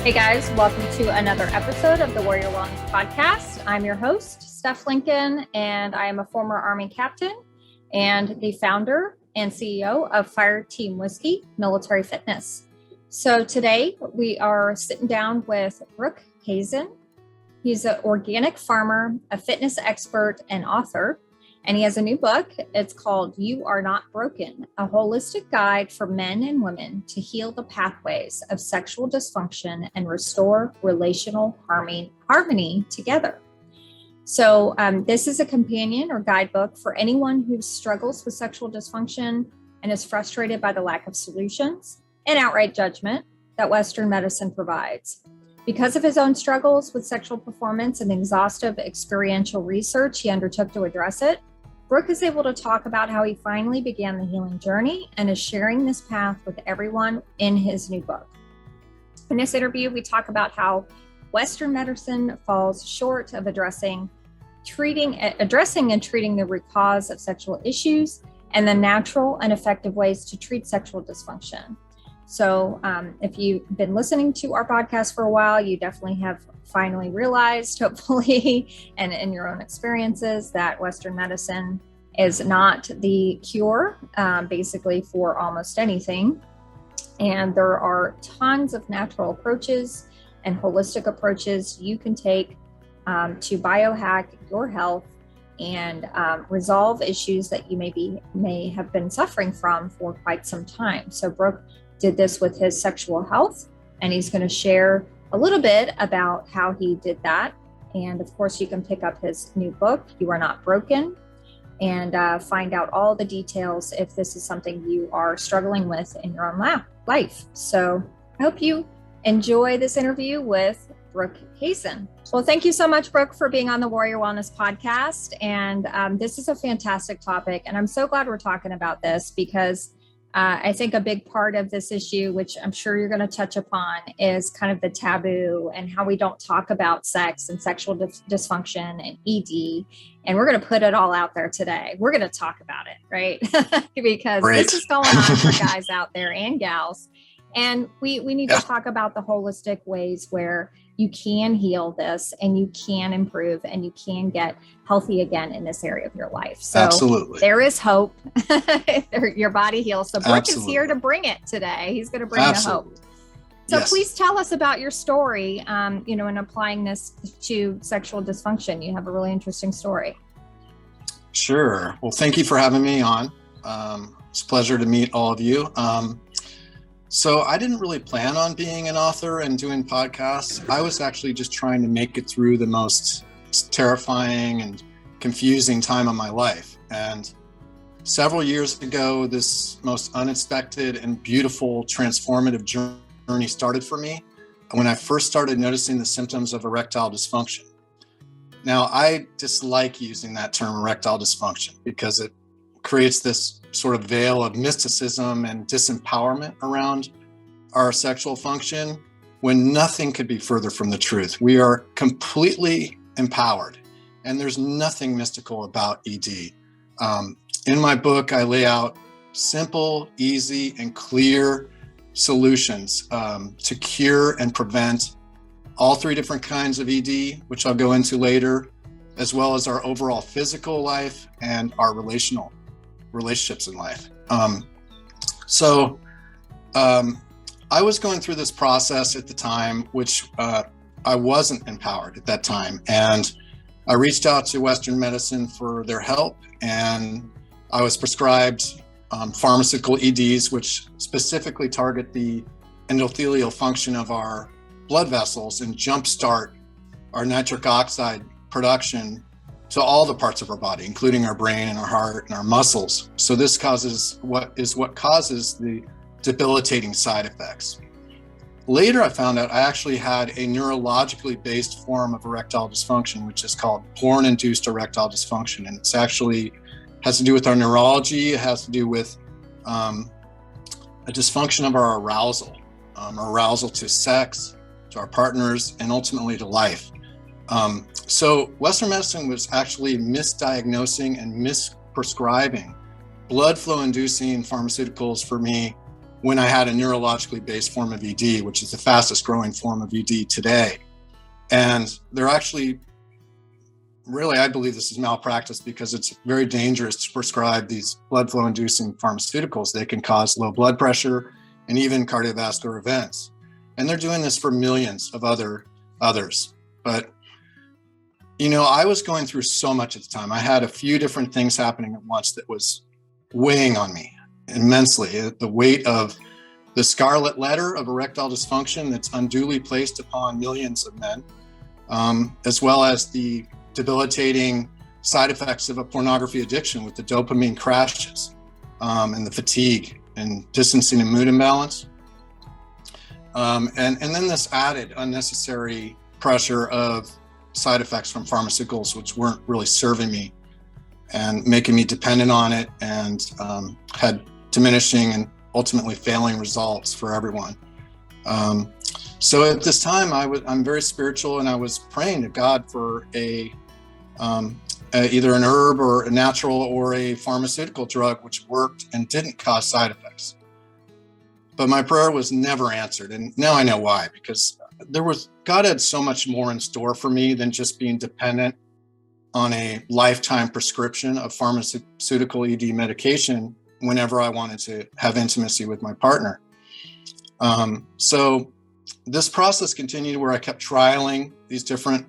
Hey guys, welcome to another episode of the Warrior Wellness Podcast. I'm your host, Steph Lincoln, and I am a former Army captain and the founder and CEO of Fire Team Whiskey Military Fitness. So today we are sitting down with Brooke Hazen. He's an organic farmer, a fitness expert, and author. And he has a new book. It's called You Are Not Broken, a holistic guide for men and women to heal the pathways of sexual dysfunction and restore relational harmony together. So this is a companion or guidebook for anyone who struggles with sexual dysfunction and is frustrated by the lack of solutions and outright judgment that Western medicine provides. Because of his own struggles with sexual performance and exhaustive experiential research he undertook to address it, Brooke is able to talk about how he finally began the healing journey and is sharing this path with everyone in his new book. In this interview, we talk about how Western medicine falls short of addressing and treating the root cause of sexual issues and the natural and effective ways to treat sexual dysfunction. So if you've been listening to our podcast for a while, you definitely have finally realized, hopefully, and in your own experiences, that Western medicine is not the cure, basically, for almost anything. And there are tons of natural approaches and holistic approaches you can take to biohack your health and resolve issues that you may have been suffering from for quite some time. So Brooke did this with his sexual health, and he's going to share a little bit about how he did that. And of course, you can pick up his new book, You Are Not Broken, and find out all the details if this is something you are struggling with in your own life. So I hope you enjoy this interview with Brooke Hazen. Well, thank you so much, Brooke, for being on the Warrior Wellness Podcast. And this is a fantastic topic. And I'm so glad we're talking about this because I think a big part of this issue, which I'm sure you're going to touch upon, is kind of the taboo and how we don't talk about sex and sexual dysfunction and ED. And we're going to put it all out there today. We're going to talk about it, right? Because This is going on for guys out there and gals. And we need to talk about the holistic ways where you can heal this and you can improve and you can get healthy again in this area of your life. So Absolutely. There is hope. Your body heals. So Brooke is here to bring it today. He's going to bring the hope. So Please tell us about your story, and applying this to sexual dysfunction. You have a really interesting story. Sure. Well, thank you for having me on. It's a pleasure to meet all of you. So I didn't really plan on being an author and doing podcasts. I was actually just trying to make it through the most terrifying and confusing time of my life. And several years ago, this most unexpected and beautiful transformative journey started for me when I first started noticing the symptoms of erectile dysfunction. Now, I dislike using that term erectile dysfunction because it creates this sort of veil of mysticism and disempowerment around our sexual function when nothing could be further from the truth. We are completely empowered, and there's nothing mystical about ED. In my book, I lay out simple, easy, and clear solutions to cure and prevent all three different kinds of ED, which I'll go into later, as well as our overall physical life and our relationships in life. I was going through this process at the time, which I wasn't empowered at that time. And I reached out to Western medicine for their help, and I was prescribed pharmaceutical EDs, which specifically target the endothelial function of our blood vessels and jumpstart our nitric oxide production to all the parts of our body, including our brain and our heart and our muscles. So this causes what causes the debilitating side effects. Later, I found out I actually had a neurologically based form of erectile dysfunction, which is called porn-induced erectile dysfunction. And it's actually has to do with our neurology. It has to do with a dysfunction of our arousal to sex, to our partners, and ultimately to life. So Western medicine was actually misdiagnosing and misprescribing blood flow inducing pharmaceuticals for me when I had a neurologically based form of ED, which is the fastest growing form of ED today. And they're actually, really, I believe this is malpractice because it's very dangerous to prescribe these blood flow inducing pharmaceuticals. They can cause low blood pressure and even cardiovascular events. And they're doing this for millions of others. But, I was going through so much at the time. I had a few different things happening at once that was weighing on me immensely. The weight of the scarlet letter of erectile dysfunction that's unduly placed upon millions of men, as well as the debilitating side effects of a pornography addiction with the dopamine crashes, and the fatigue and distancing and mood imbalance. And then this added unnecessary pressure of side effects from pharmaceuticals, which weren't really serving me and making me dependent on it, and had diminishing and ultimately failing results for everyone. So at this time, I'm very spiritual, and I was praying to God for either an herb or a natural or a pharmaceutical drug which worked and didn't cause side effects. But my prayer was never answered, and now I know why, because God had so much more in store for me than just being dependent on a lifetime prescription of pharmaceutical ED medication whenever I wanted to have intimacy with my partner. So this process continued where I kept trialing these different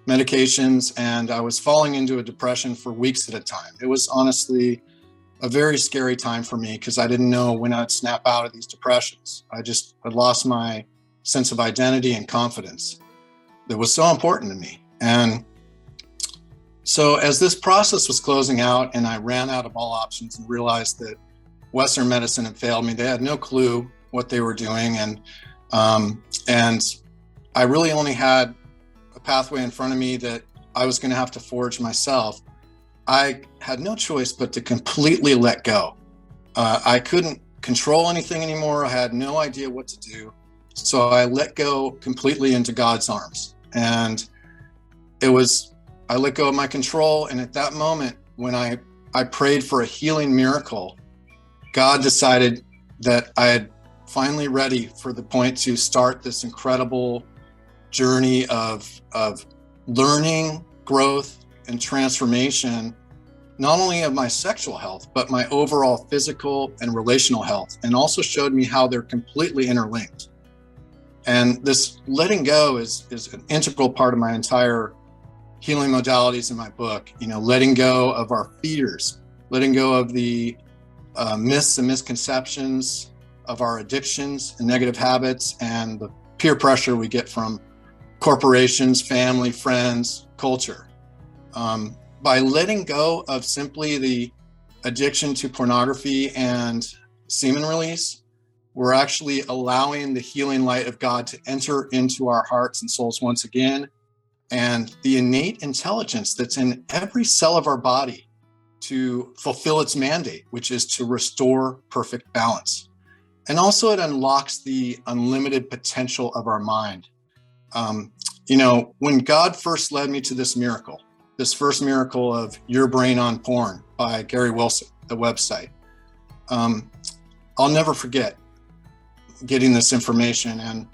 medications, and I was falling into a depression for weeks at a time. It was honestly a very scary time for me because I didn't know when I'd snap out of these depressions. I had lost my sense of identity and confidence that was so important to me. And so as this process was closing out and I ran out of all options and realized that Western medicine had failed me, they had no clue what they were doing. And I really only had a pathway in front of me that I was going to have to forge myself. I had no choice but to completely let go. I couldn't control anything anymore. I had no idea what to do. So I let go completely into God's arms. And I let go of my control. And at that moment, when I prayed for a healing miracle, God decided that I had finally ready for the point to start this incredible journey of learning, growth, and transformation, not only of my sexual health, but my overall physical and relational health, and also showed me how they're completely interlinked. And this letting go is an integral part of my entire healing modalities in my book. Letting go of our fears, letting go of the myths and misconceptions of our addictions and negative habits, and the peer pressure we get from corporations, family, friends, culture. By letting go of simply the addiction to pornography and semen release, we're actually allowing the healing light of God to enter into our hearts and souls once again, and the innate intelligence that's in every cell of our body to fulfill its mandate, which is to restore perfect balance. And also it unlocks the unlimited potential of our mind. When God first led me to this first miracle of Your Brain on Porn by Gary Wilson, the website, I'll never forget getting this information. And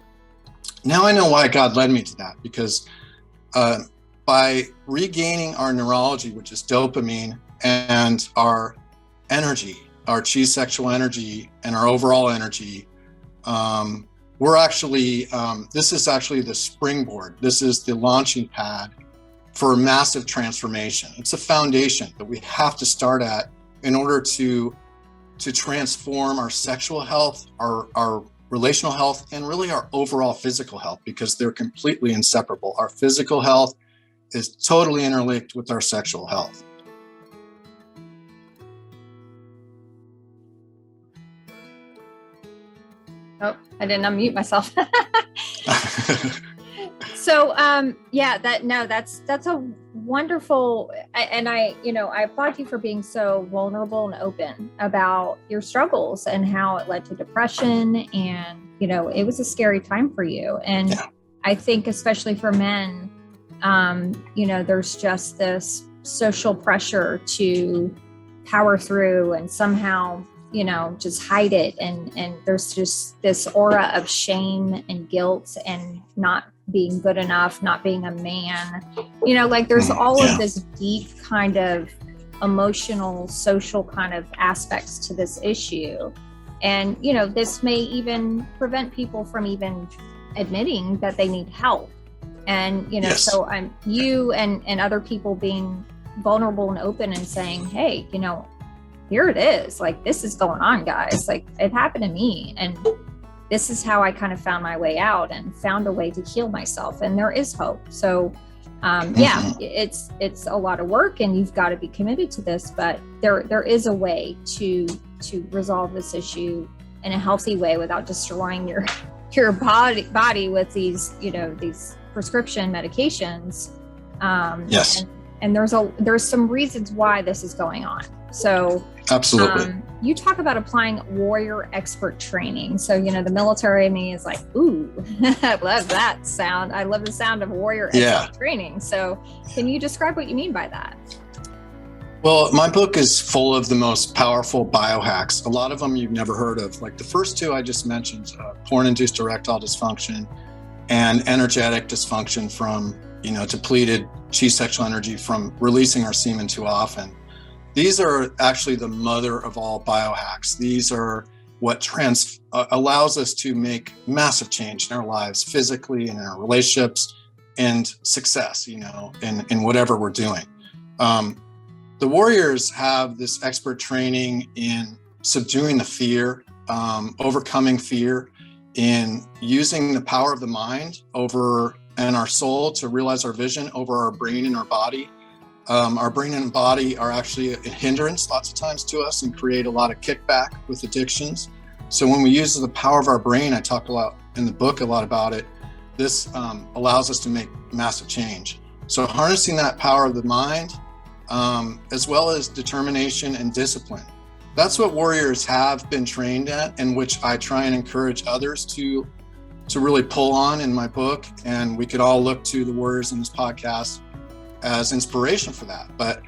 now I know why God led me to that, because by regaining our neurology, which is dopamine, and our energy, our chi sexual energy, and our overall energy, we're actually, this is actually the springboard. This is the launching pad for massive transformation. It's a foundation that we have to start at in order to transform our sexual health, our relational health, and really our overall physical health, because they're completely inseparable. Our physical health is totally interlinked with our sexual health. Oh, I didn't unmute myself. So, that's a wonderful, and I applaud you for being so vulnerable and open about your struggles and how it led to depression. And, it was a scary time for you. And yeah. I think especially for men, there's just this social pressure to power through and somehow, just hide it. And there's just this aura of shame and guilt and not being good enough, not being a man, like there's all of this deep kind of emotional, social kind of aspects to this issue. And, this may even prevent people from even admitting that they need help. And, so you and other people being vulnerable and open and saying, hey, here it is, like, this is going on, guys, like it happened to me. And this is how I kind of found my way out and found a way to heal myself. And there is hope. So it's a lot of work and you've got to be committed to this, but there is a way to resolve this issue in a healthy way without destroying your body with these, these prescription medications. And there's some reasons why this is going on. So absolutely. You talk about applying warrior expert training. So, the military in me is like, ooh, I love that sound. I love the sound of warrior expert training. So can you describe what you mean by that? Well, my book is full of the most powerful biohacks. A lot of them you've never heard of. Like the first two I just mentioned, porn-induced erectile dysfunction and energetic dysfunction from, depleted chi sexual energy from releasing our semen too often. These are actually the mother of all biohacks. These are what allows us to make massive change in our lives, physically and in our relationships and success, in whatever we're doing. The warriors have this expert training in subduing the fear, overcoming fear, in using the power of the mind and our soul to realize our vision over our brain and our body. Our brain and body are actually a hindrance lots of times to us and create a lot of kickback with addictions. So when we use the power of our brain, I talk a lot in the book a lot about it, this allows us to make massive change. So harnessing that power of the mind, as well as determination and discipline. That's what warriors have been trained at, and which I try and encourage others to really pull on in my book. And we could all look to the warriors in this podcast as inspiration for that. But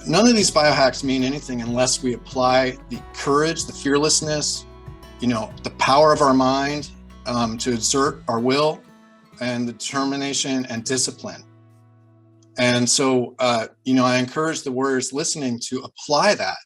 none of these biohacks mean anything unless we apply the courage, the fearlessness, the power of our mind to exert our will, and the determination and discipline. And so, I encourage the warriors listening to apply that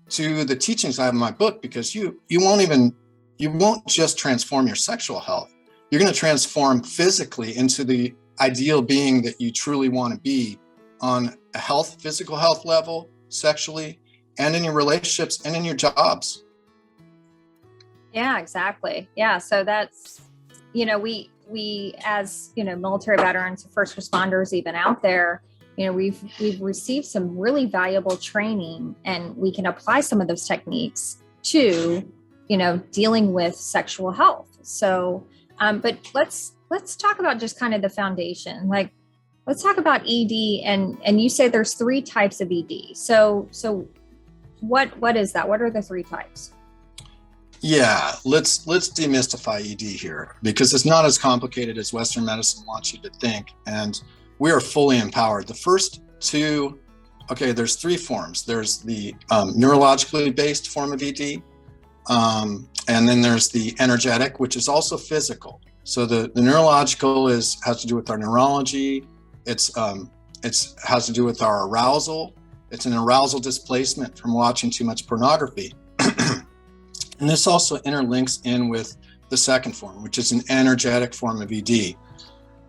to the teachings I have in my book, because you won't just transform your sexual health. You're going to transform physically into the ideal being that you truly want to be on a physical health level, sexually, and in your relationships and in your jobs. Yeah, exactly. Yeah. So that's, we as, military veterans, first responders, even out there, we've received some really valuable training, and we can apply some of those techniques to, dealing with sexual health. So, but let's talk about just kind of the foundation. Like, let's talk about ED, and you say there's 3 types of ED. So what is that? What are the 3 types? Yeah, let's demystify ED here, because it's not as complicated as Western medicine wants you to think, and we are fully empowered. The first 2, there's 3 forms. There's the neurologically based form of ED, and then there's the energetic, which is also physical. So the neurological has to do with our neurology. It has to do with our arousal. It's an arousal displacement from watching too much pornography. And this also interlinks in with the second form, which is an energetic form of ED.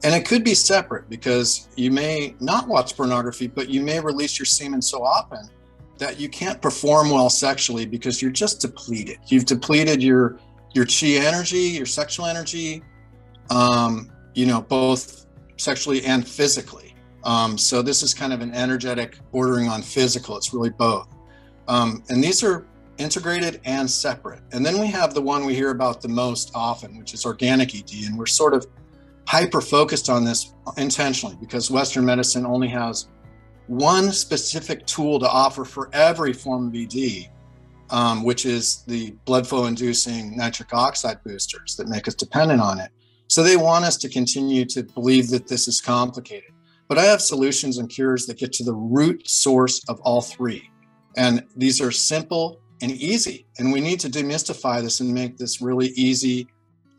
And it could be separate, because you may not watch pornography, but you may release your semen so often that you can't perform well sexually because you're just depleted. You've depleted your chi energy, your sexual energy, both sexually and physically. So this is kind of an energetic bordering on physical. It's really both. And these are integrated and separate. And then we have the one we hear about the most often, which is organic ED. And we're sort of hyper-focused on this intentionally, because Western medicine only has one specific tool to offer for every form of ED, which is the blood flow inducing nitric oxide boosters that make us dependent on it. So they want us to continue to believe that this is complicated. But I have solutions and cures that get to the root source of all 3. And these are simple, and easy. And we need to demystify this and make this really easy.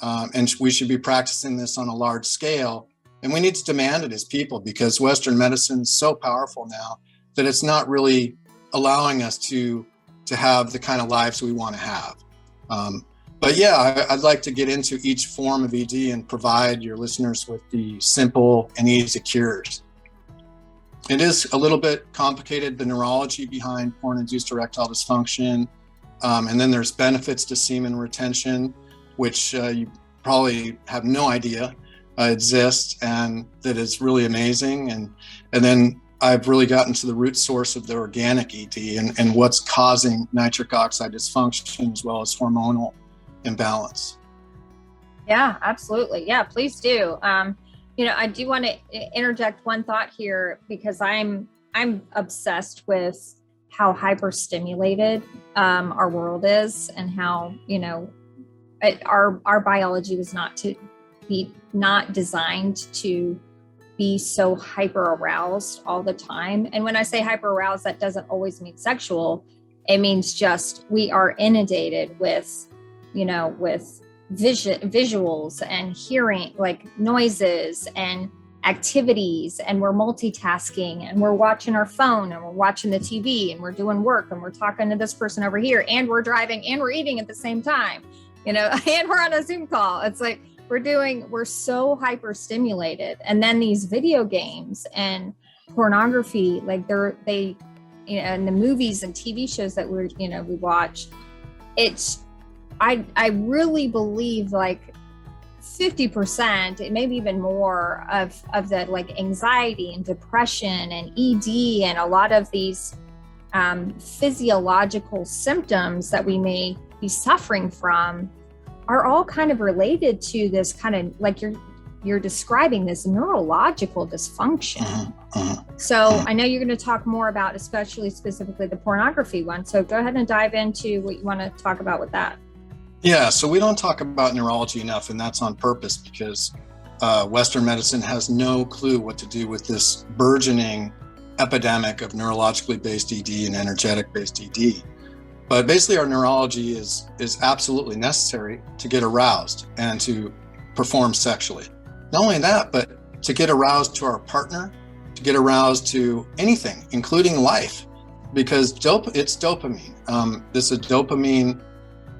And we should be practicing this on a large scale. And we need to demand it as people, because Western medicine is so powerful now that it's not really allowing us to have the kind of lives we want to have. But yeah, I'd like to get into each form of ED and provide your listeners with the simple and easy cures. It is a little bit complicated, the neurology behind porn-induced erectile dysfunction. And then there's benefits to semen retention, which you probably have no idea exists, and that is really amazing. And then I've really gotten to the root source of the organic ED and what's causing nitric oxide dysfunction as well as hormonal imbalance. Yeah, absolutely. Yeah, please do. I do want to interject one thought here, because I'm obsessed with how hyperstimulated our world is, and how, our biology was not designed to be so hyper aroused all the time. And when I say hyper aroused, that doesn't always mean sexual. It means just we are inundated with visuals and hearing, like noises and activities, and we're multitasking, and we're watching our phone, and we're watching the TV, and we're doing work, and we're talking to this person over here, and we're driving, and we're eating at the same time, and we're on a Zoom call. It's like we're so hyper stimulated. And then these video games and pornography, like and the movies and TV shows that we watch, I really believe like 50%, maybe even more of the like anxiety and depression and ED and a lot of these physiological symptoms that we may be suffering from are all kind of related to this kind of, like you're describing, this neurological dysfunction. So I know you're going to talk more about, specifically the pornography one. So go ahead and dive into what you want to talk about with that. Yeah, so we don't talk about neurology enough, and that's on purpose, because Western medicine has no clue what to do with this burgeoning epidemic of neurologically based ED and energetic based ED. But basically our neurology is absolutely necessary to get aroused and to perform sexually. Not only that, but to get aroused to our partner, to get aroused to anything, including life, because it's dopamine. This is a dopamine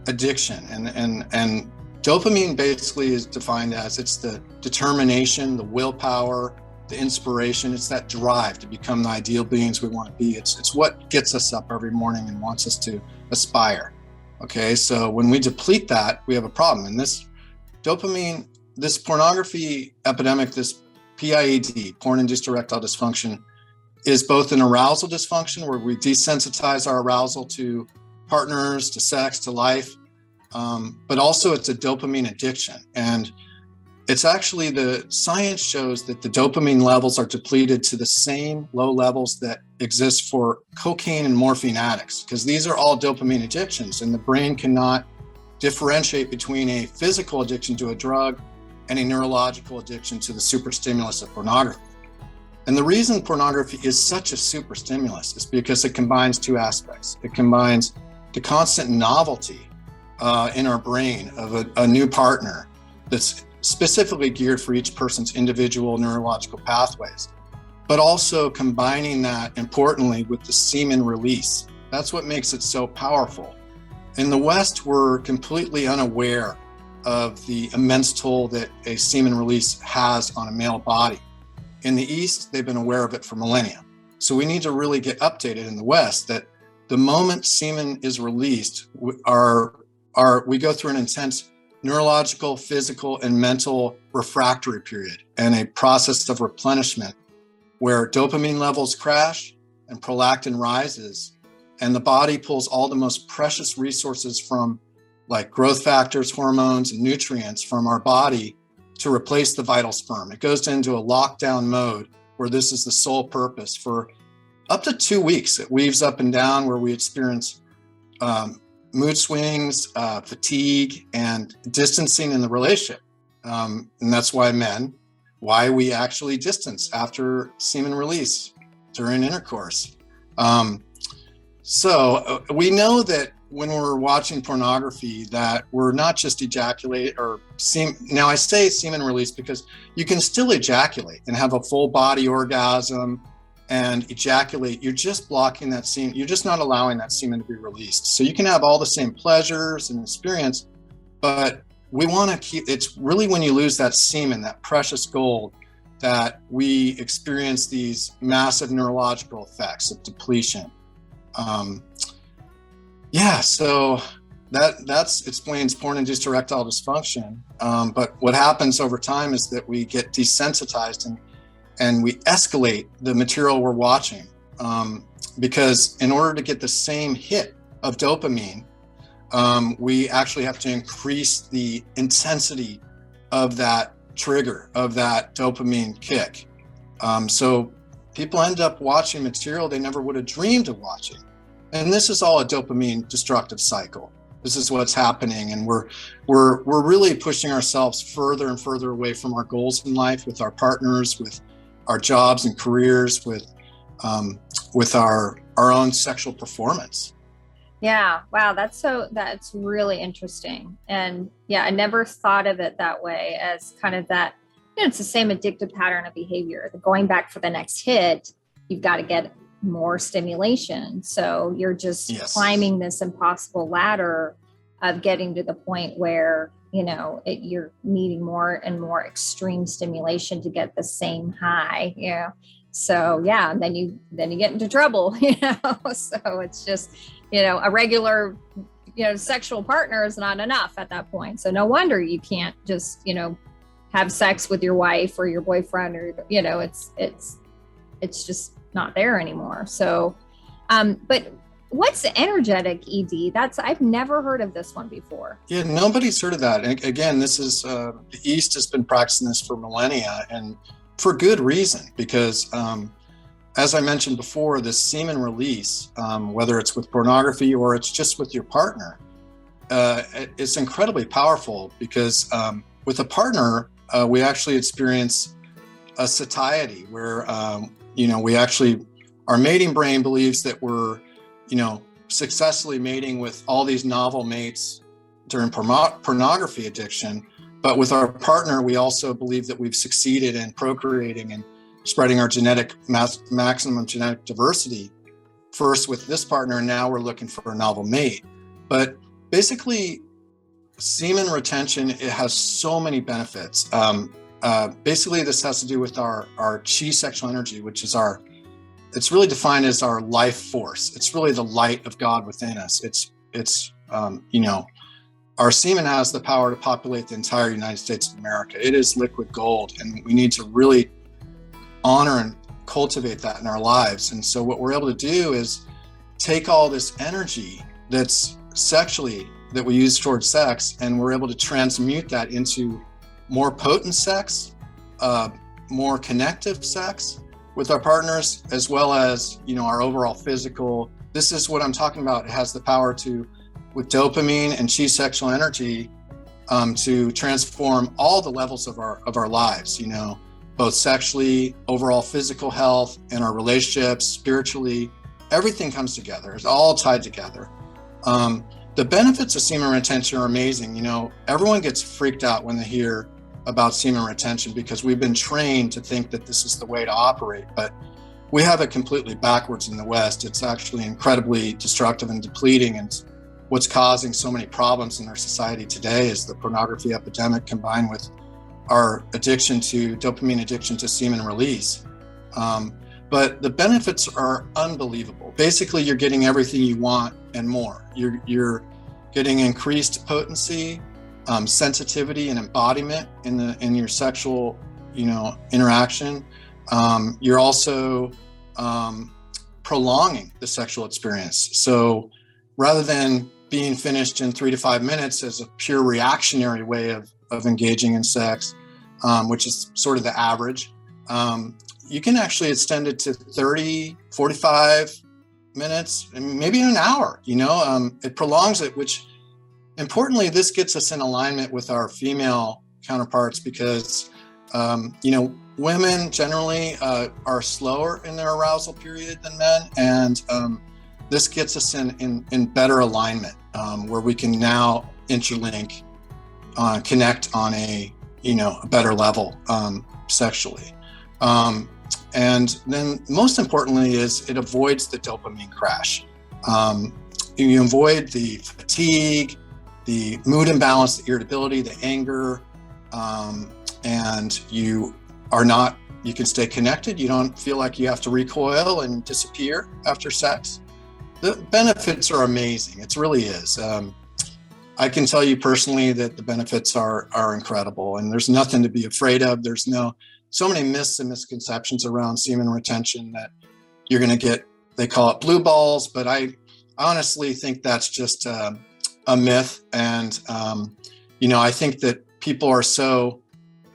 addiction, and dopamine basically is defined as, it's the determination, the willpower, the inspiration. It's that drive to become the ideal beings we want to be. It's what gets us up every morning and wants us to aspire. Okay, so when we deplete that, we have a problem. And this dopamine, this pornography epidemic, this PIED, porn-induced erectile dysfunction, is both an arousal dysfunction where we desensitize our arousal to partners, to sex, to life, but also it's a dopamine addiction. And it's actually, the science shows that the dopamine levels are depleted to the same low levels that exist for cocaine and morphine addicts, because these are all dopamine addictions, and the brain cannot differentiate between a physical addiction to a drug and a neurological addiction to the superstimulus of pornography. And the reason pornography is such a superstimulus is because it combines two aspects. It combines the constant novelty in our brain of a new partner that's specifically geared for each person's individual neurological pathways, but also combining that, importantly, with the semen release. That's what makes it so powerful. In the West, we're completely unaware of the immense toll that a semen release has on a male body. In the East, they've been aware of it for millennia. So we need to really get updated in the West that the moment semen is released, we go through an intense neurological, physical, and mental refractory period and a process of replenishment where dopamine levels crash and prolactin rises, and the body pulls all the most precious resources from, like growth factors, hormones, and nutrients from our body to replace the vital sperm. It goes into a lockdown mode where this is the sole purpose for up to 2 weeks. It weaves up and down where we experience mood swings, fatigue, and distancing in the relationship. And that's why we actually distance after semen release during intercourse. So we know that when we're watching pornography that we're not just ejaculate or semen. Now I say semen release because you can still ejaculate and have a full body orgasm and ejaculate. You're just blocking that semen. You're just not allowing that semen to be released. So you can have all the same pleasures and experience, but we want to keep, it's really when you lose that semen, that precious gold, that we experience these massive neurological effects of depletion. So that explains porn-induced erectile dysfunction. But what happens over time is that we get desensitized and we escalate the material we're watching. Because in order to get the same hit of dopamine, we actually have to increase the intensity of that trigger, of that dopamine kick. So people end up watching material they never would have dreamed of watching. And this is all a dopamine destructive cycle. This is what's happening. And we're really pushing ourselves further and further away from our goals in life, with our partners, with our jobs and careers, with our own sexual performance. Yeah. Wow. That's really interesting. And yeah, I never thought of it that way, as kind of that, it's the same addictive pattern of behavior. Going back for the next hit, you've got to get more stimulation. So you're just climbing this impossible ladder of getting to the point where, you're needing more and more extreme stimulation to get the same high. Yeah. So yeah, then you get into trouble, so it's just, a regular, sexual partner is not enough at that point. So no wonder you can't just, have sex with your wife or your boyfriend, or, it's just not there anymore. So, but what's energetic ED? I've never heard of this one before. Yeah, nobody's heard of that. And again, this is, the East has been practicing this for millennia, and for good reason, because, as I mentioned before, the semen release, whether it's with pornography or it's just with your partner, it's incredibly powerful, because with a partner, we actually experience a satiety where, we actually, our mating brain believes that we're, successfully mating with all these novel mates during pornography addiction. But with our partner, we also believe that we've succeeded in procreating and spreading our maximum genetic diversity first with this partner, and now we're looking for a novel mate. But basically, semen retention, it has so many benefits. Basically, this has to do with our chi sexual energy, which is it's really defined as our life force. It's really the light of God within us. Our semen has the power to populate the entire United States of America. It is liquid gold, and we need to really honor and cultivate that in our lives. And so what we're able to do is take all this energy that's sexually, that we use towards sex, and we're able to transmute that into more potent sex, more connective sex with our partners, as well as, our overall physical. This is what I'm talking about. It has the power to, with dopamine and chi sexual energy, to transform all the levels of our lives, both sexually, overall physical health, and our relationships, spiritually. Everything comes together. It's all tied together. The benefits of semen retention are amazing. Everyone gets freaked out when they hear about semen retention, because we've been trained to think that this is the way to operate, but we have it completely backwards in the West. It's actually incredibly destructive and depleting, and what's causing so many problems in our society today is the pornography epidemic, combined with our dopamine addiction to semen release. But the benefits are unbelievable. Basically, you're getting everything you want and more. You're getting increased potency, sensitivity, and embodiment in your sexual, interaction. You're also prolonging the sexual experience. So rather than being finished in 3 to 5 minutes as a pure reactionary way of engaging in sex, which is sort of the average, you can actually extend it to 30, 45 minutes, and maybe an hour. It prolongs it, which importantly, this gets us in alignment with our female counterparts, because women generally are slower in their arousal period than men, and this gets us in better alignment, where we can now interlink, connect on a better level sexually. And then most importantly is it avoids the dopamine crash. You avoid the fatigue, the mood imbalance, the irritability, the anger, and you can stay connected. You don't feel like you have to recoil and disappear after sex. The benefits are amazing. It really is. I can tell you personally that the benefits are incredible, and there's nothing to be afraid of. There's so many myths and misconceptions around semen retention that you're going to get, they call it blue balls, but I honestly think that's just a myth. And, I think that people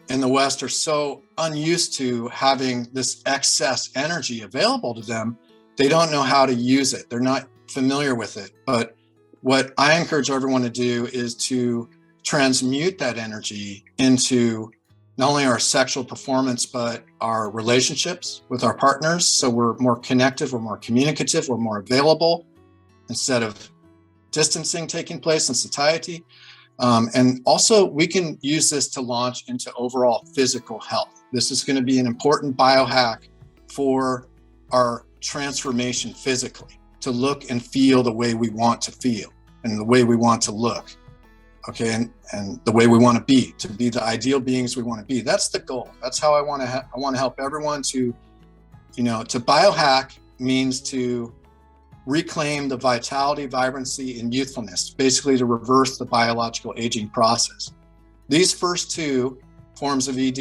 in the West are so unused to having this excess energy available to them. They don't know how to use it. They're not familiar with it. But what I encourage everyone to do is to transmute that energy into not only our sexual performance, but our relationships with our partners. So we're more connected, we're more communicative, we're more available instead of distancing taking place in satiety. And also we can use this to launch into overall physical health. This is going to be an important biohack for our transformation physically, to look and feel the way we want to feel and the way we want to look. Okay, and the way we want to be the ideal beings we want to be. That's the goal. That's how I want to help everyone to biohack means to reclaim the vitality, vibrancy, and youthfulness, basically to reverse the biological aging process. These first two forms of ED,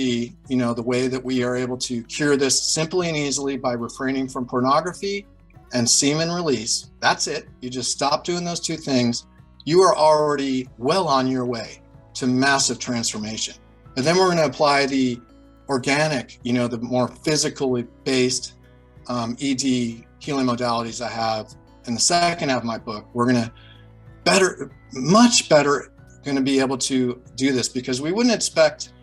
the way that we are able to cure this simply and easily by refraining from pornography and semen release. That's it. You just stop doing those two things. You are already well on your way to massive transformation. And then we're going to apply the organic, the more physically based ED healing modalities I have in the second half of my book. We're going to much better going to be able to do this, because we wouldn't expect,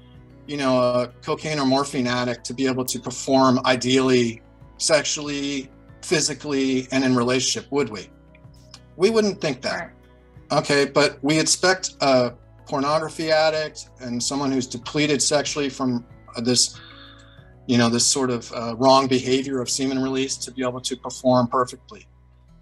a cocaine or morphine addict to be able to perform ideally sexually, physically, and in relationship, would we? We wouldn't think that. Right. Okay, but we expect a pornography addict and someone who's depleted sexually from this sort of wrong behavior of semen release to be able to perform perfectly.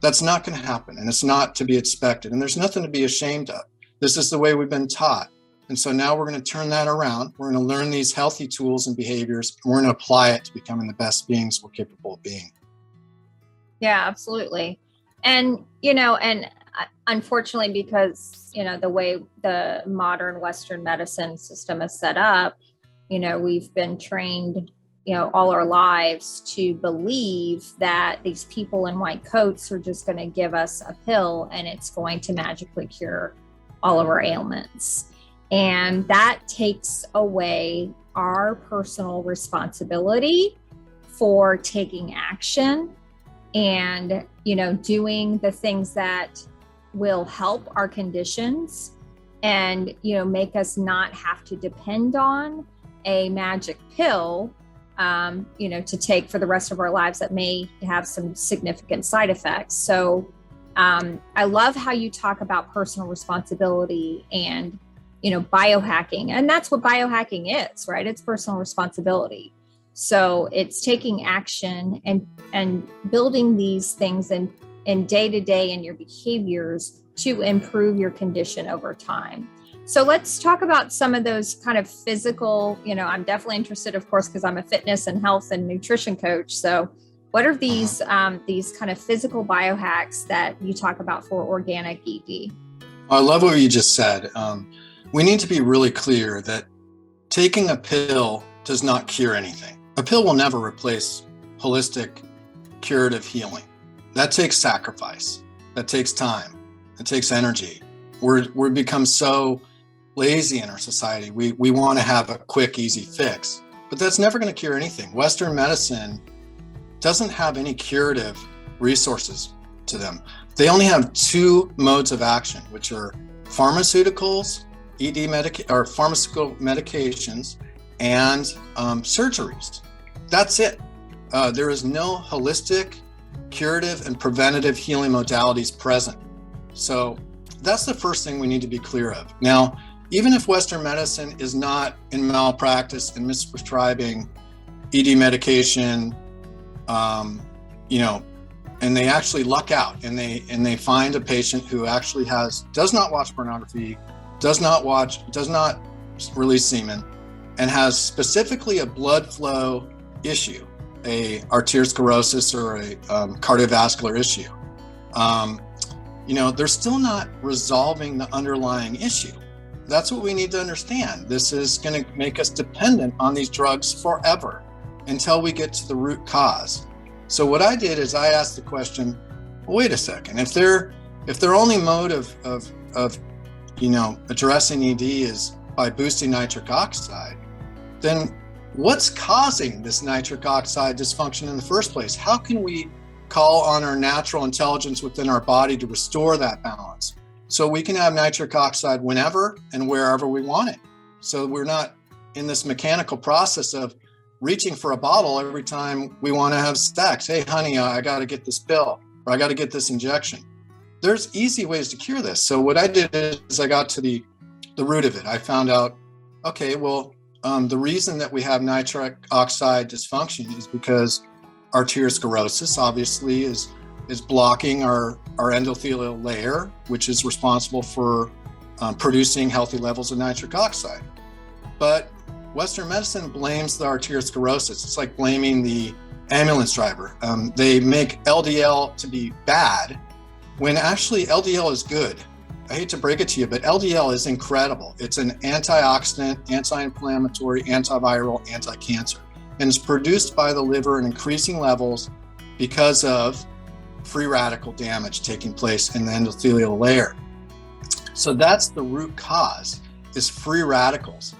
That's not going to happen, and it's not to be expected, and there's nothing to be ashamed of. This is the way we've been taught. And so now we're going to turn that around. We're going to learn these healthy tools and behaviors, and we're going to apply it to becoming the best beings we're capable of being. Yeah, absolutely. And, unfortunately, because, the way the modern Western medicine system is set up, we've been trained, all our lives to believe that these people in white coats are just going to give us a pill and it's going to magically cure all of our ailments. And that takes away our personal responsibility for taking action and, doing the things that will help our conditions and, make us not have to depend on a magic pill, to take for the rest of our lives that may have some significant side effects. So I love how you talk about personal responsibility and, biohacking. And that's what biohacking is, right? It's personal responsibility. So it's taking action and building these things in day to day in your behaviors to improve your condition over time. So let's talk about some of those kind of physical, I'm definitely interested, of course, because I'm a fitness and health and nutrition coach. So what are these kind of physical biohacks that you talk about for organic ED? I love what you just said. We need to be really clear that taking a pill does not cure anything. A pill will never replace holistic curative healing. That takes sacrifice. That takes time. It takes energy. We've become so lazy in our society. We want to have a quick, easy fix, but that's never going to cure anything. Western medicine doesn't have any curative resources to them. They only have two modes of action, which are pharmaceuticals, pharmaceutical medications, and surgeries. That's it. There is no holistic curative and preventative healing modalities present. So that's the first thing we need to be clear of. Now, even if Western medicine is not in malpractice and misprescribing ED medication, and they actually luck out and they find a patient who actually does not watch pornography, does not release semen, and has specifically a blood flow issue, a arteriosclerosis or a cardiovascular issue, they're still not resolving the underlying issue. That's what we need to understand. This is going to make us dependent on these drugs forever until we get to the root cause. So what I did is I asked the question, well, wait a second, if their only mode of addressing ED is by boosting nitric oxide, then what's causing this nitric oxide dysfunction in the first place? How can we call on our natural intelligence within our body to restore that balance so we can have nitric oxide whenever and wherever we want it? So we're not in this mechanical process of reaching for a bottle every time we want to have sex. Hey, honey, I got to get this pill, or I got to get this injection. There's easy ways to cure this. So what I did is I got to the root of it. I found out, okay, well, the reason that we have nitric oxide dysfunction is because arteriosclerosis obviously is blocking our endothelial layer, which is responsible for producing healthy levels of nitric oxide. But Western medicine blames the arteriosclerosis. It's like blaming the ambulance driver. They make LDL to be bad when actually LDL is good. I hate to break it to you, but LDL is incredible. It's an antioxidant, anti-inflammatory, antiviral, anti-cancer, and it's produced by the liver in increasing levels because of free radical damage taking place in the endothelial layer. So that's the root cause, is free radicals.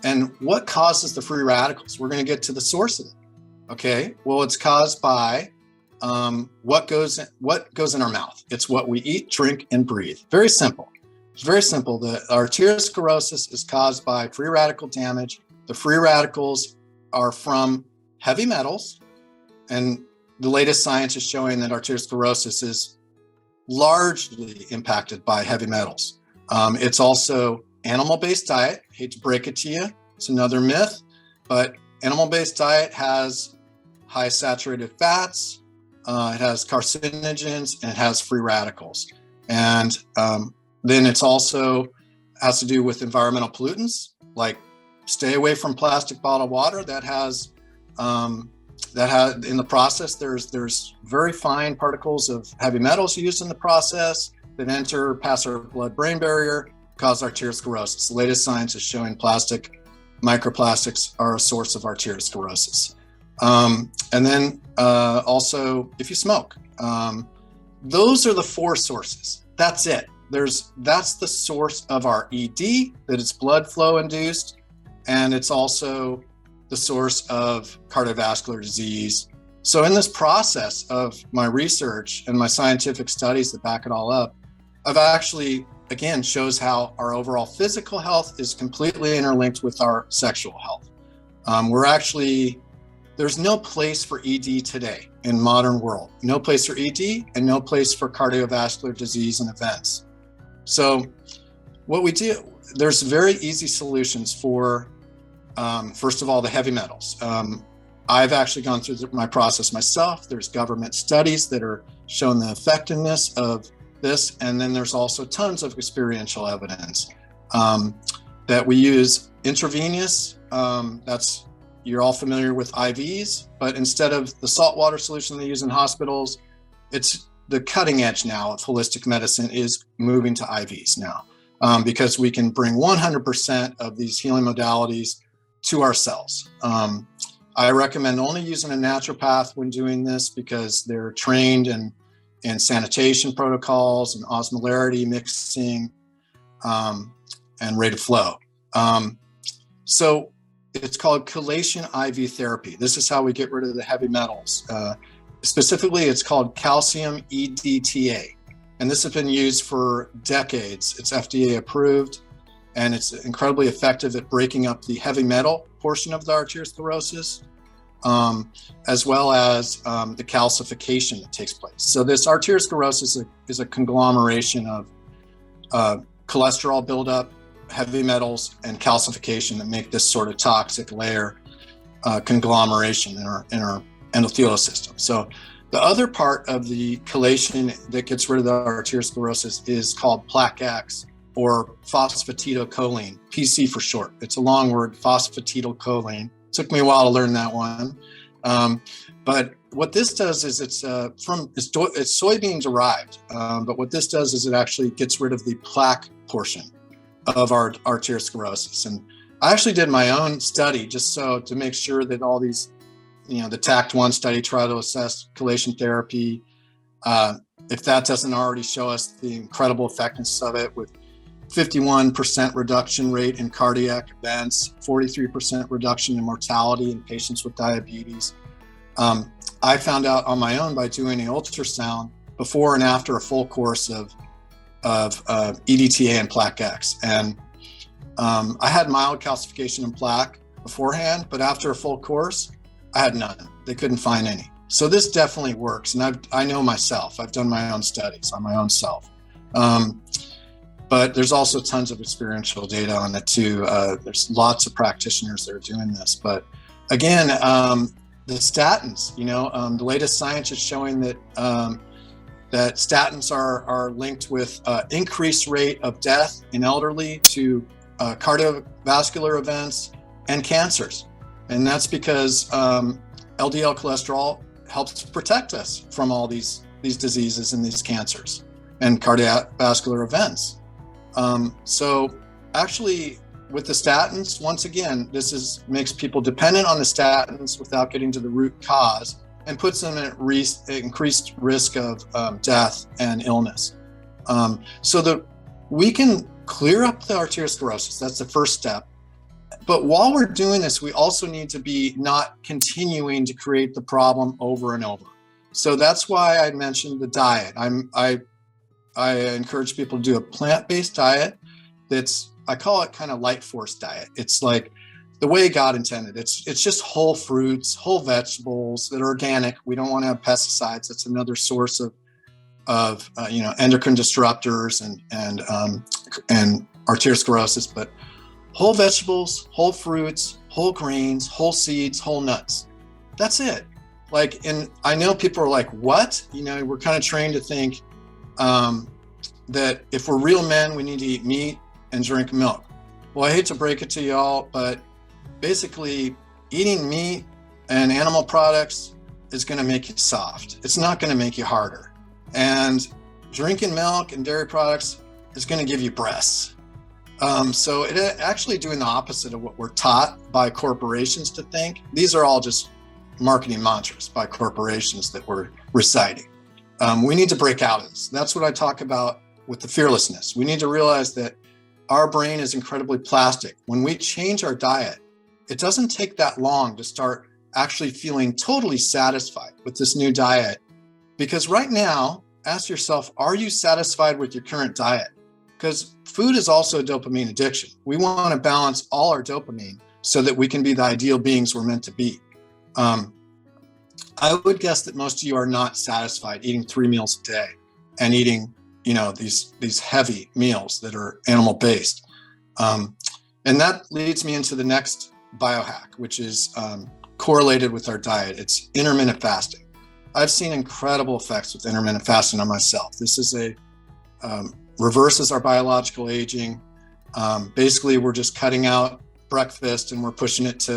And what causes the free radicals? We're going to get to the source of it. Okay, well, it's caused by what goes in our mouth. It's what we eat, drink, and breathe. Very simple. It's very simple. The arteriosclerosis is caused by free radical damage. The free radicals are from heavy metals, and the latest science is showing that arteriosclerosis is largely impacted by heavy metals. It's also animal-based diet. Hate to break it to you, it's another myth, but animal-based diet has high saturated fats, it has carcinogens, and it has free radicals. And then it's also has to do with environmental pollutants, like stay away from plastic bottled water that has in the process, there's very fine particles of heavy metals used in the process that enter past our blood-brain barrier, cause arteriosclerosis. The latest science is showing microplastics are a source of arteriosclerosis. And then also, if you smoke, those are the four sources. That's it. That's the source of our ED, that it's blood flow induced, and it's also the source of cardiovascular disease. So in this process of my research and my scientific studies that back it all up, I've actually, again, shows how our overall physical health is completely interlinked with our sexual health. There's no place for ED today in modern world. No place for ED and no place for cardiovascular disease and events. So what we do, there's very easy solutions for, first of all, the heavy metals. I've actually gone through my process myself. There's government studies that are showing the effectiveness of this. And then there's also tons of experiential evidence that we use intravenous. You're all familiar with IVs, but instead of the saltwater solution they use in hospitals, it's the cutting edge now of holistic medicine is moving to IVs now, because we can bring 100% of these healing modalities to our cells. I recommend only using a naturopath when doing this because they're trained in sanitation protocols and osmolarity mixing and rate of flow. So it's called chelation IV therapy. This is how we get rid of the heavy metals. Specifically, it's called calcium EDTA. And this has been used for decades. It's FDA approved, and it's incredibly effective at breaking up the heavy metal portion of the arteriosclerosis. as well as the calcification that takes place. So this arteriosclerosis is a conglomeration of cholesterol buildup, heavy metals, and calcification that make this sort of toxic layer conglomeration in our endothelial system. So the other part of the chelation that gets rid of the arteriosclerosis is called plaque X, or phosphatidylcholine, PC for short. It's a long word, phosphatidylcholine. Took me a while to learn that one. But what this does is it's soybean derived. But what this does is it actually gets rid of the plaque portion of our arteriosclerosis. And I actually did my own study just to make sure that all these, the TACT1 study, tried to assess chelation therapy. If that doesn't already show us the incredible effectiveness of it, with 51% reduction rate in cardiac events, 43% reduction in mortality in patients with diabetes. I found out on my own by doing an ultrasound before and after a full course of EDTA and plaque X. And I had mild calcification and plaque beforehand, but after a full course, I had none. They couldn't find any. So this definitely works. And I know myself. I've done my own studies on my own self. But there's also tons of experiential data on it too. There's lots of practitioners that are doing this. But again, the statins, the latest science is showing that that statins are linked with increased rate of death in elderly, to cardiovascular events and cancers. And that's because LDL cholesterol helps protect us from all these diseases and these cancers and cardiovascular events. So actually with the statins, once again, this makes people dependent on the statins without getting to the root cause, and puts them at increased risk of death and illness. So that we can clear up the arteriosclerosis, that's the first step. But while we're doing this, we also need to be not continuing to create the problem over and over. So that's why I mentioned the diet. I encourage people to do a plant-based diet I call it kind of light force diet. It's like the way God intended. It's just whole fruits, whole vegetables that are organic. We don't want to have pesticides. That's another source of endocrine disruptors and arteriosclerosis. But whole vegetables, whole fruits, whole grains, whole seeds, whole nuts. That's it. And I know people are like, what? We're kind of trained to think that if we're real men, we need to eat meat and drink milk. Well, I hate to break it to y'all, but basically eating meat and animal products is going to make you soft. It's not going to make you harder. And drinking milk and dairy products is going to give you breasts. So it actually doing the opposite of what we're taught by corporations to think. These are all just marketing mantras by corporations that we're reciting. We need to break out of this. That's what I talk about with the fearlessness. We need to realize that our brain is incredibly plastic. When we change our diet, it doesn't take that long to start actually feeling totally satisfied with this new diet. Because right now, ask yourself, are you satisfied with your current diet? Because food is also a dopamine addiction. We want to balance all our dopamine so that we can be the ideal beings we're meant to be. I would guess that most of you are not satisfied eating 3 meals a day and eating these heavy meals that are animal based. And that leads me into the next biohack, which is correlated with our diet. It's intermittent fasting. I've seen incredible effects with intermittent fasting on myself. This is reverses our biological aging. Basically, we're just cutting out breakfast and we're pushing it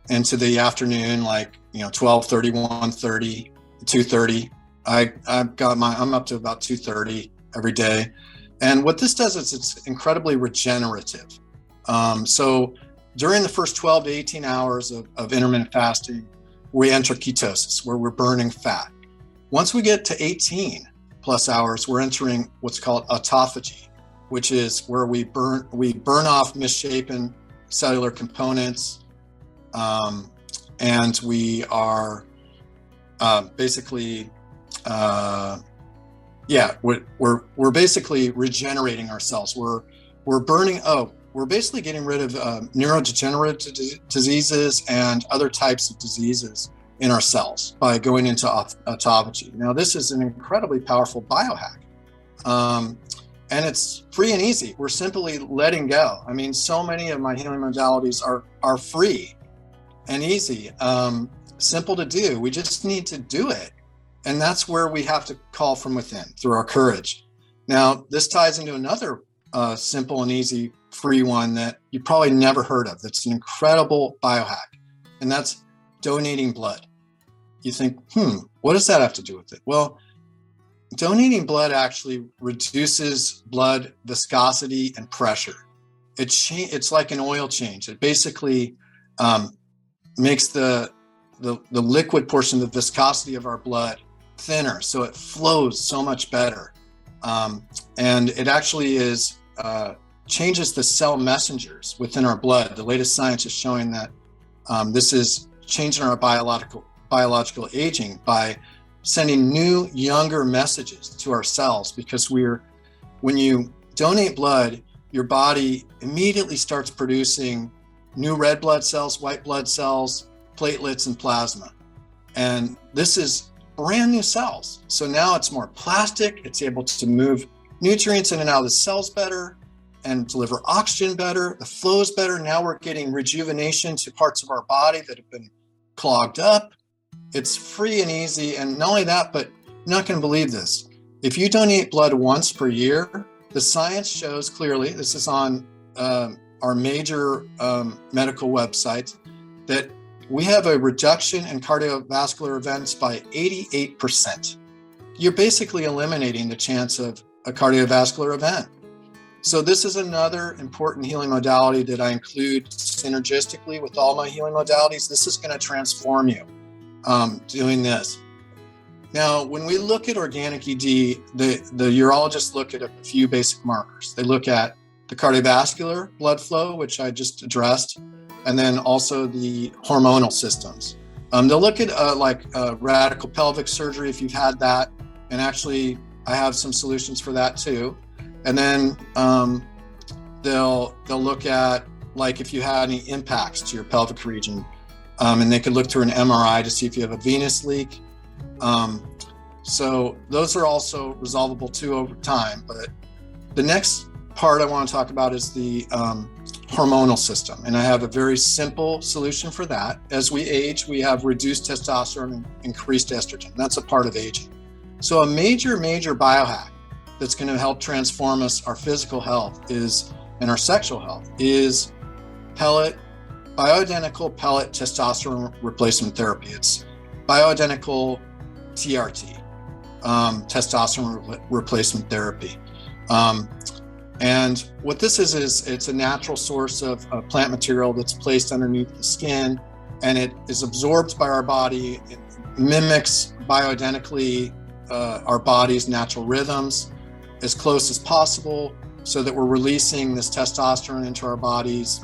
into the afternoon, 12:30, 1:30, 2:30. I'm up to about 2:30 every day. And what this does is it's incredibly regenerative. So during the first 12 to 18 hours of intermittent fasting, we enter ketosis, where we're burning fat. Once we get to 18 plus hours, we're entering what's called autophagy, which is where we burn off misshapen cellular components. And we are basically, we're basically regenerating ourselves. We're burning. Oh, we're basically getting rid of neurodegenerative diseases and other types of diseases in our cells by going into autophagy. Now, this is an incredibly powerful biohack. And it's free and easy. We're simply letting go. I mean, so many of my healing modalities are free and easy, simple to do. We just need to do it. And that's where we have to call from within through our courage. Now, this ties into another simple and easy free one that you probably never heard of. That's an incredible biohack, and that's donating blood. You think, what does that have to do with it? Well, donating blood actually reduces blood viscosity and pressure. It's like an oil change. It basically makes the liquid portion, the viscosity of our blood, thinner, so it flows so much better. And it actually changes the cell messengers within our blood. The latest science is showing that this is changing our biological aging by sending new, younger messages to our cells, because when you donate blood, your body immediately starts producing new red blood cells, white blood cells, platelets, and plasma. And this is brand new cells. So now it's more plastic. It's able to move nutrients in and out of the cells better and deliver oxygen better. The flow is better. Now we're getting rejuvenation to parts of our body that have been clogged up. It's free and easy. And not only that, but you're not going to believe this. If you donate blood once per year, the science shows clearly, this is on our major medical websites, that we have a reduction in cardiovascular events by 88%. You're basically eliminating the chance of a cardiovascular event. So this is another important healing modality that I include synergistically with all my healing modalities. This is going to transform you doing this. Now, when we look at organic ED, the urologists look at a few basic markers. They look at the cardiovascular blood flow, which I just addressed, and then also the hormonal systems. They'll look at radical pelvic surgery if you've had that, and actually I have some solutions for that too. And then they'll look at like if you had any impacts to your pelvic region, and they could look through an MRI to see if you have a venous leak. So those are also resolvable too over time. But the next part I want to talk about is the hormonal system. And I have a very simple solution for that. As we age, we have reduced testosterone and increased estrogen. That's a part of aging. So a major biohack that's going to help transform our physical health and our sexual health is bioidentical pellet testosterone replacement therapy. It's bioidentical TRT, testosterone replacement therapy. And what this is it's a natural source of plant material that's placed underneath the skin, and it is absorbed by our body. It mimics bioidentically our body's natural rhythms as close as possible, so that we're releasing this testosterone into our bodies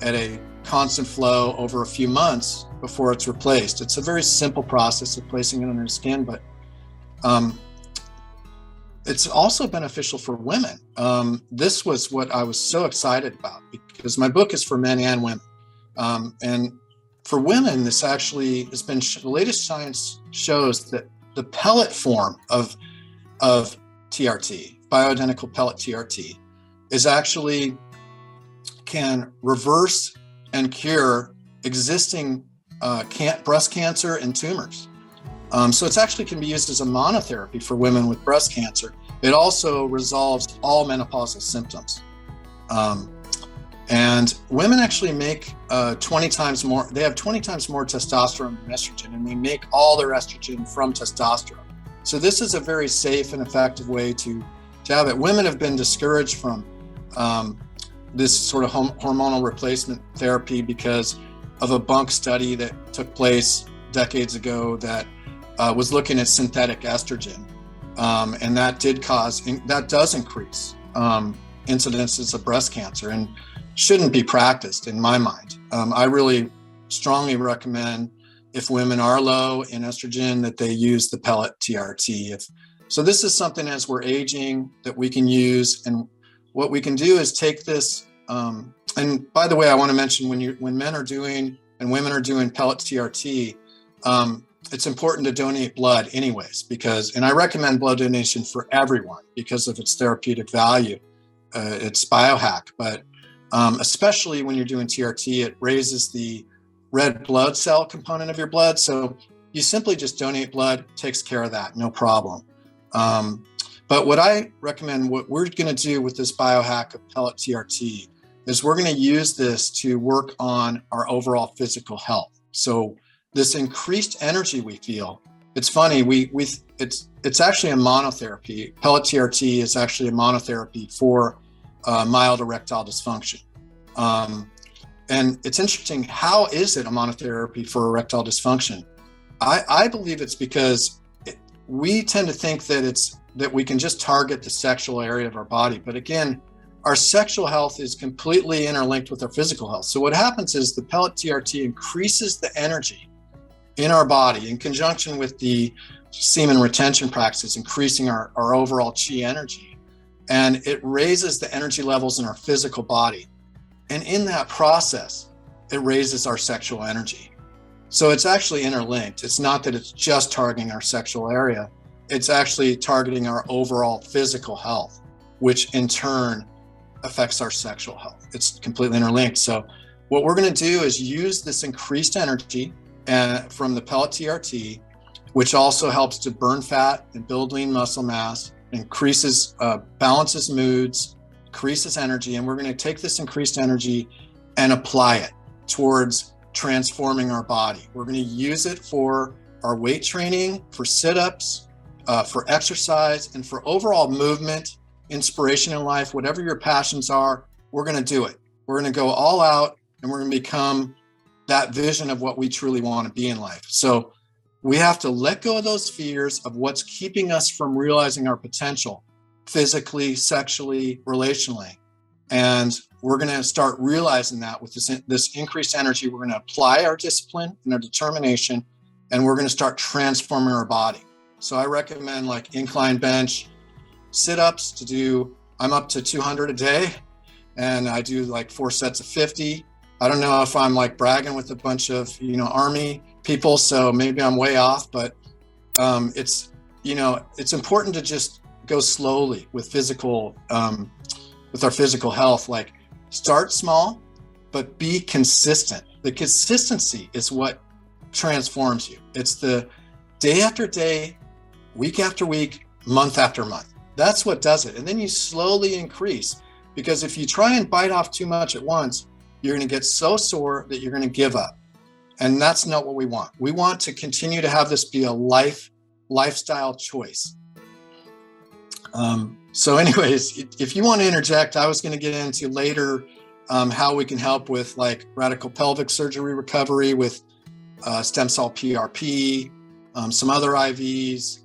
at a constant flow over a few months before it's replaced. It's a very simple process of placing it under the skin, but it's also beneficial for women. This was what I was so excited about, because my book is for men and women. And for women, this actually has been, the latest science shows that the pellet form of TRT, bioidentical pellet TRT, is actually can reverse and cure existing breast cancer and tumors. So it's actually can be used as a monotherapy for women with breast cancer. It also resolves all menopausal symptoms. And women actually make 20 times more, they have 20 times more testosterone than estrogen, and they make all their estrogen from testosterone. So this is a very safe and effective way to have it. Women have been discouraged from this sort of hormonal replacement therapy because of a bunk study that took place decades ago that was looking at synthetic estrogen. And that does increase incidences of breast cancer and shouldn't be practiced in my mind. I really strongly recommend, if women are low in estrogen, that they use the pellet TRT. So this is something as we're aging that we can use. And what we can do is take this And by the way, I want to mention when men are doing and women are doing pellet TRT, it's important to donate blood anyways, and I recommend blood donation for everyone because of its therapeutic value. It's biohack, but especially when you're doing TRT, it raises the red blood cell component of your blood. So you simply just donate blood, takes care of that, no problem. But what I recommend, what we're going to do with this biohack of pellet TRT is we're going to use this to work on our overall physical health. So this increased energy we feel, it's funny, it's actually a monotherapy. Pellet TRT is actually a monotherapy for mild erectile dysfunction. And it's interesting, how is it a monotherapy for erectile dysfunction? I believe it's because we tend to think that we can just target the sexual area of our body. But again, our sexual health is completely interlinked with our physical health. So what happens is the pellet TRT increases the energy in our body in conjunction with the semen retention practices, increasing our overall chi energy. And it raises the energy levels in our physical body. And in that process, it raises our sexual energy. So it's actually interlinked. It's not that it's just targeting our sexual area. It's actually targeting our overall physical health, which in turn affects our sexual health. It's completely interlinked. So what we're going to do is use this increased energy from the pellet TRT, which also helps to burn fat and build lean muscle mass, increases, balances moods, increases energy. And we're going to take this increased energy and apply it towards transforming our body. We're going to use it for our weight training, for sit-ups, for exercise, and for overall movement, inspiration in life. Whatever your passions are, we're going to do it. We're going to go all out, and we're going to become that vision of what we truly want to be in life. So we have to let go of those fears of what's keeping us from realizing our potential physically, sexually, relationally. And we're going to start realizing that with this increased energy. We're going to apply our discipline and our determination, and we're going to start transforming our body. So I recommend like incline bench, sit-ups to do, I'm up to 200 a day, and I do like 4 sets of 50. I don't know if I'm like bragging with a bunch of, Army people, so maybe I'm way off, but it's important to just go slowly with with our physical health. Like, start small, but be consistent. The consistency is what transforms you. It's the day after day, week after week, month after month. That's what does it. And then you slowly increase, because if you try and bite off too much at once, you're going to get so sore that you're going to give up. And that's not what we want. We want to continue to have this be a lifestyle choice. So anyways, if you want to interject, I was going to get into later how we can help with like radical pelvic surgery recovery with stem cell PRP, some other IVs,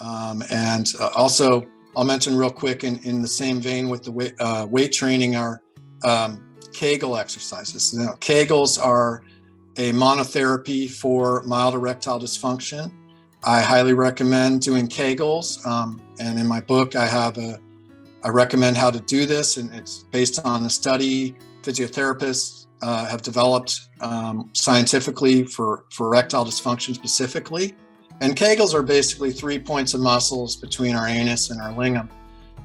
and also I'll mention real quick in the same vein with the weight training, our Kegel exercises. Now, Kegels are a monotherapy for mild erectile dysfunction. I highly recommend doing Kegels, and in my book I recommend how to do this, and it's based on a study physiotherapists have developed scientifically for erectile dysfunction specifically. And Kegels are basically 3 points of muscles between our anus and our lingam,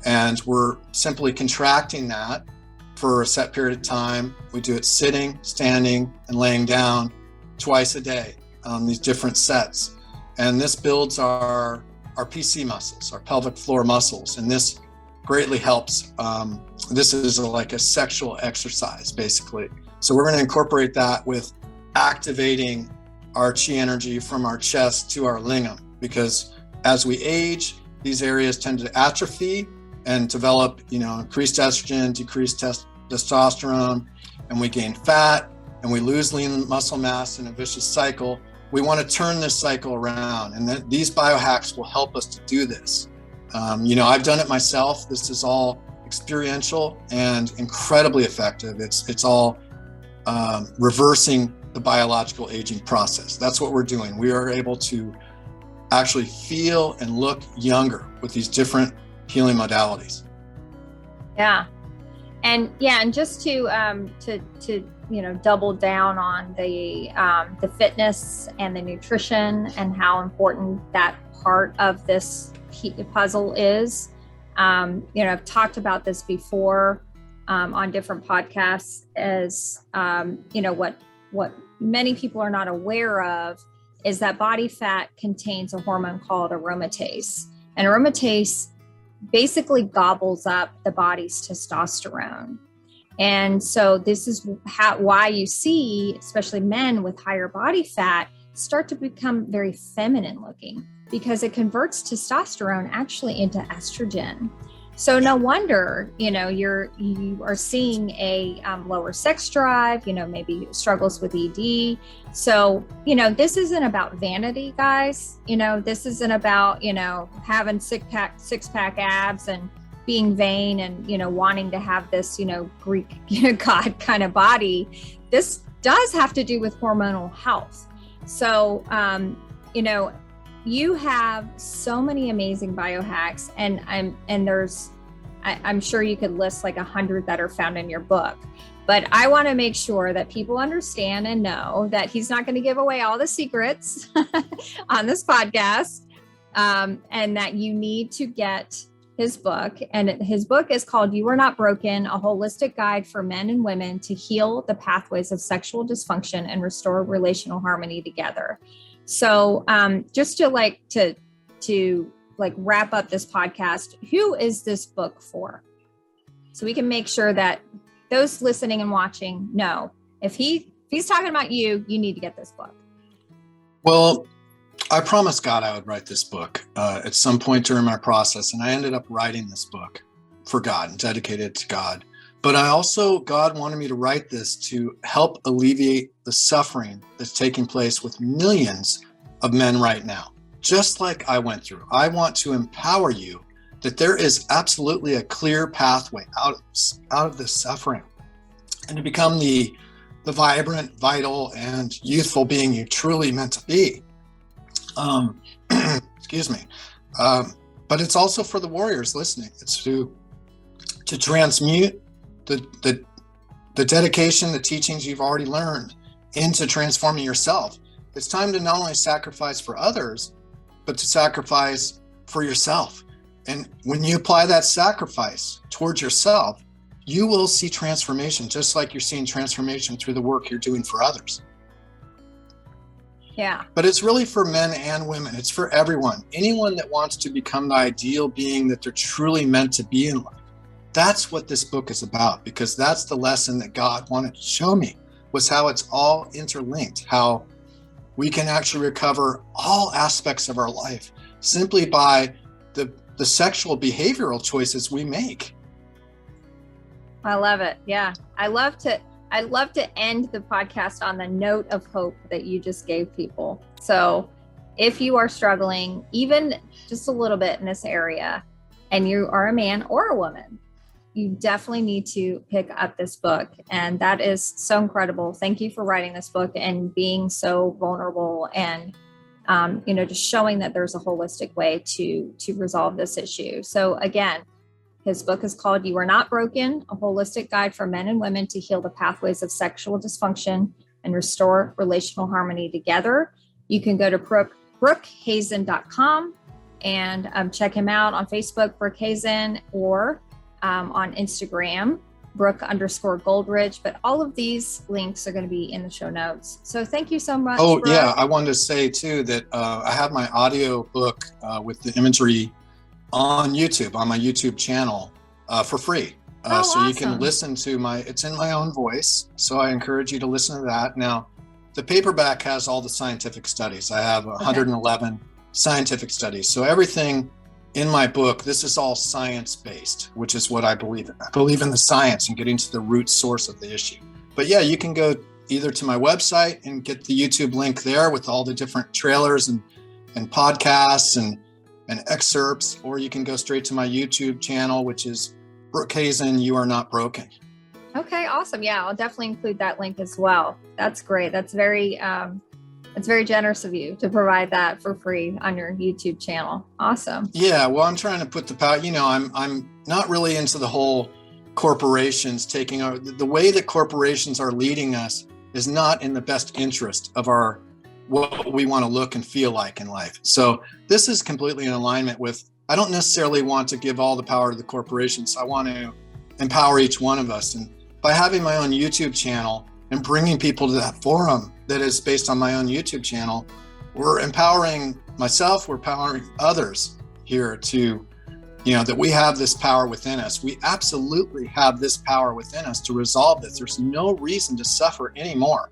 and we're simply contracting that for a set period of time. We do it sitting, standing, and laying down twice a day, these different sets. And this builds our PC muscles, our pelvic floor muscles, and this greatly helps. This is like a sexual exercise, basically. So we're going to incorporate that with activating our chi energy from our chest to our lingam, because as we age, these areas tend to atrophy and develop, increased estrogen, decreased testosterone, and we gain fat and we lose lean muscle mass in a vicious cycle. We want to turn this cycle around, and these biohacks will help us to do this. I've done it myself. This is all experiential and incredibly effective. It's all reversing the biological aging process. That's what we're doing. We are able to actually feel and look younger with these different healing modalities. Yeah. And yeah, and just to double down on the fitness and the nutrition and how important that part of this puzzle is. I've talked about this before on different podcasts as what many people are not aware of is that body fat contains a hormone called aromatase, and aromatase basically gobbles up the body's testosterone. And so this is why you see, especially men with higher body fat, start to become very feminine looking, because it converts testosterone actually into estrogen. So no wonder, you are seeing a lower sex drive, maybe struggles with ED. So, this isn't about vanity, guys. This isn't about, having six pack abs and being vain and, wanting to have this, Greek god kind of body. This does have to do with hormonal health. So, you have so many amazing biohacks, and I'm sure you could list like 100 that are found in your book, but I want to make sure that people understand and know that he's not going to give away all the secrets on this podcast, and that you need to get his book. And his book is called You Are Not Broken, a holistic guide for men and women to heal the pathways of sexual dysfunction and restore relational harmony together. So just to wrap up this podcast, who is this book for? So we can make sure that those listening and watching know if he's talking about you, you need to get this book. Well, I promised God I would write this book at some point during my process, and I ended up writing this book for God and dedicated to God. But God wanted me to write this to help alleviate the suffering that's taking place with millions of men right now, just like I went through. I want to empower you that there is absolutely a clear pathway out of this suffering and to become the vibrant, vital, and youthful being you truly meant to be. Excuse me. But it's also for the warriors listening. It's to transmute the dedication, the teachings you've already learned into transforming yourself. It's time to not only sacrifice for others, but to sacrifice for yourself. And when you apply that sacrifice towards yourself, you will see transformation, just like you're seeing transformation through the work you're doing for others. Yeah. But it's really for men and women. It's for everyone. Anyone that wants to become the ideal being that they're truly meant to be in life. That's what this book is about, because that's the lesson that God wanted to show me, was how it's all interlinked, how we can actually recover all aspects of our life simply by the sexual behavioral choices we make. I love it. Yeah. I love to end the podcast on the note of hope that you just gave people. So if you are struggling, even just a little bit in this area, and you are a man or a woman, you definitely need to pick up this book. And that is so incredible. Thank you for writing this book and being so vulnerable and, just showing that there's a holistic way to resolve this issue. So again, his book is called You Are Not Broken, a holistic guide for men and women to heal the pathways of sexual dysfunction and restore relational harmony together. You can go to BrookeHazen.com and check him out on Facebook, Brooke Hazen, or on Instagram, Brooke_Goldridge. But all of these links are going to be in the show notes. So thank you so much. Oh, Brooke. yeah. I wanted to say, too, that I have my audio book with the imagery on YouTube, on my YouTube channel for free. So awesome. You can listen to it's in my own voice. So I encourage you to listen to that. Now, the paperback has all the scientific studies. I have 111 scientific studies. So everything in my book, this is all science-based, which is what I believe in. I believe in the science and getting to the root source of the issue. But yeah, you can go either to my website and get the YouTube link there with all the different trailers and podcasts and excerpts, or you can go straight to my YouTube channel, which is Brooke Hazen, You Are Not Broken. Okay, awesome. Yeah, I'll definitely include that link as well. That's great. That's very generous of you to provide that for free on your YouTube channel. Awesome. Yeah, well, I'm trying to put I'm not really into the whole corporations taking over. The way that corporations are leading us is not in the best interest of what we want to look and feel like in life. So this is completely in alignment with, I don't necessarily want to give all the power to the corporations. I want to empower each one of us. And by having my own YouTube channel and bringing people to that forum that is based on my own YouTube channel, we're empowering myself, we're empowering others here to, that we have this power within us. We absolutely have this power within us to resolve this. There's no reason to suffer anymore.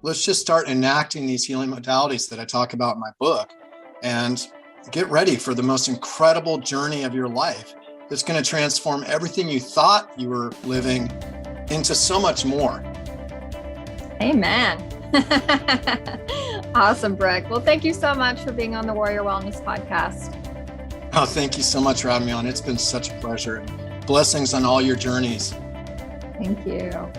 Let's just start enacting these healing modalities that I talk about in my book and get ready for the most incredible journey of your life that's going to transform everything you thought you were living into so much more. Amen. Awesome, Brooke. Well, thank you so much for being on the Warrior Wellness Podcast. Oh, thank you so much for having me on. It's been such a pleasure. Blessings on all your journeys. Thank you.